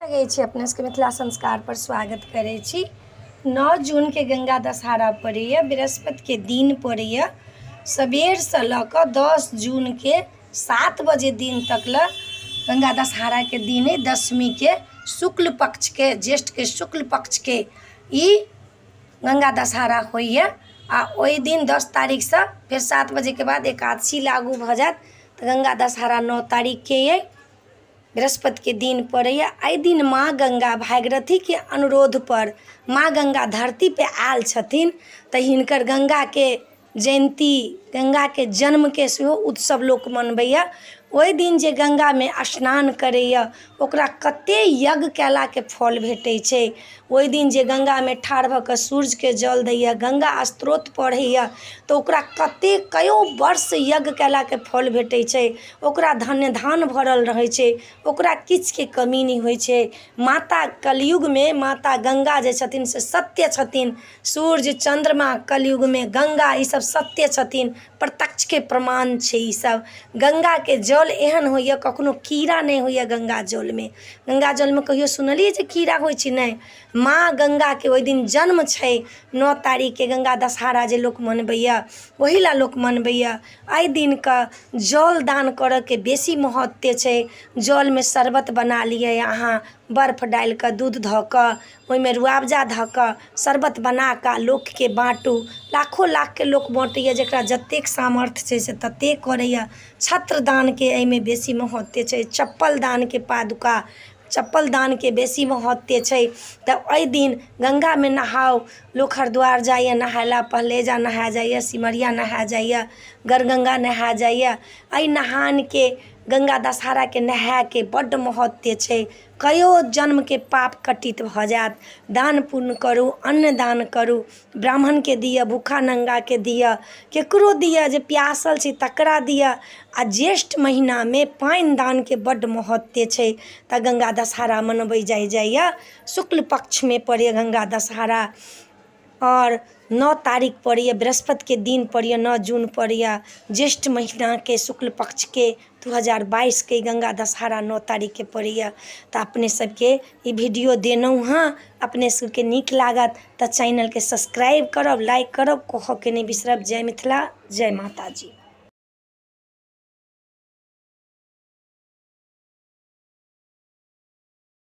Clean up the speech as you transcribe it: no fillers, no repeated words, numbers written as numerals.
अपने सबके मिथिला संस्कार पर स्वागत करे छी। 9 जून के गंगा दशहरा पड़ैया, बृहस्पति के दिन पड़ैया। सबेर से ल क 10 जून के 7 बजे दिन तक ल गंगा दशहरा के दिन है। दशमी के शुक्ल पक्ष के, ज्येष्ठ के शुक्ल पक्ष के ई गंगा दशहरा होइया। आ ओई दिन 10 तारीख से फिर 7 बजे के बाद एकादशी लागू भ जात। तो गंगा दशहरा 9 तारीख के ये बृहस्पति के दिन पड़ैया। आई दिन माँ गंगा भागीरथी के अनुरोध पर माँ गंगा धरती पे आयल छथिन। तो हिनकर गंगा के जयंती, गंगा के जन्म के सेहो उत्सव लोक मनबैया। ओहि दिन जे गंगा में स्नान करैया ओकरा कते यज्ञ कैला के फल भेटै छै। ओहि दिन जे गंगा में ठाढ़ भऽ कऽ सूर्य के जल दैया, गंगा स्तोत्र पढ़ैया, तो ओकरा कते कयो वर्ष यज्ञ कैला के फल भेटै छै। ओकरा धन्य धान भरल रहै छै, ओकरा किछ के कमी नहीं होइ छै। माता कलयुग में माता गंगा जे छथिन से सत्य छथिन। सूर्य चंद्रमा कलयुग में गंगा ई सब सत्य छथिन, प्रत्यक्ष के प्रमाण छै। ई सब गंगा के जल एहन होइया, कखनो कीड़ा नहीं होइया गंगा जल में। गंगा जल में कहियो सुनलिए जे कीड़ा होइ छै? नहीं। माँ गंगा के ओहि दिन जन्म छै। 9 तारीख के गंगा दशहरा जे लोक मनबैया वही ला लोक मनबैया। आई दिन का जल दान करे के बेसी महत्व छै। जल में शरबत बना लिए अहाँ, बर्फ डाल कर, दूध धऽ कऽ, ओहि में रुआबजा धऽ कऽ शरबत बना कऽ लोक के बाँटू। लाखों लाख के लोक बाँटैया, जकरा जतेक सामर्थ्य छै से ततेक करैया। छत्र दान के एहि में बेसी महत्व छै। चप्पल दान के, पादुका चप्पल दान के बेसी महत्व छै। तब एहि दिन गंगा में नहाओ। लोग हरिद्वार जाइए नहायला, पहलेजा नहा जाइए, सिमरिया नहा जाइए, गरगंगा नहा जाइए। एहि नहान के गंगा दशहरा के नहा के बड्ड महत्व छै। कयो जन्म के पाप कटित भ जात। दान पुण्य करू, अन्न दान करू, ब्राह्मण के दिया, भूखा नंगा के दिया, केकरो दिया जे प्यासल छै तकरा दिया। आ ज्येष्ठ महीना में पानि दान के बड्ड महत्व छै। त गंगा दशहरा मनबै जाइया। शुक्ल पक्ष में पड़े गंगा दशहरा और 9 तारीख पड़िया, बृहस्पति के दिन पड़िया, 9 जून पड़िया। ज्येष्ठ महीना के शुक्ल पक्ष के 2022 के गंगा दशहरा 9 तारीख के पड़िया। तो अपने सबके ये वीडियो देनौ हाँ, अपने सबके नीक लागत तो चैनल के सब्सक्राइब करब, लाइक करब, कहब के नहीं बिसरब। जय मिथिला, जय माता जी।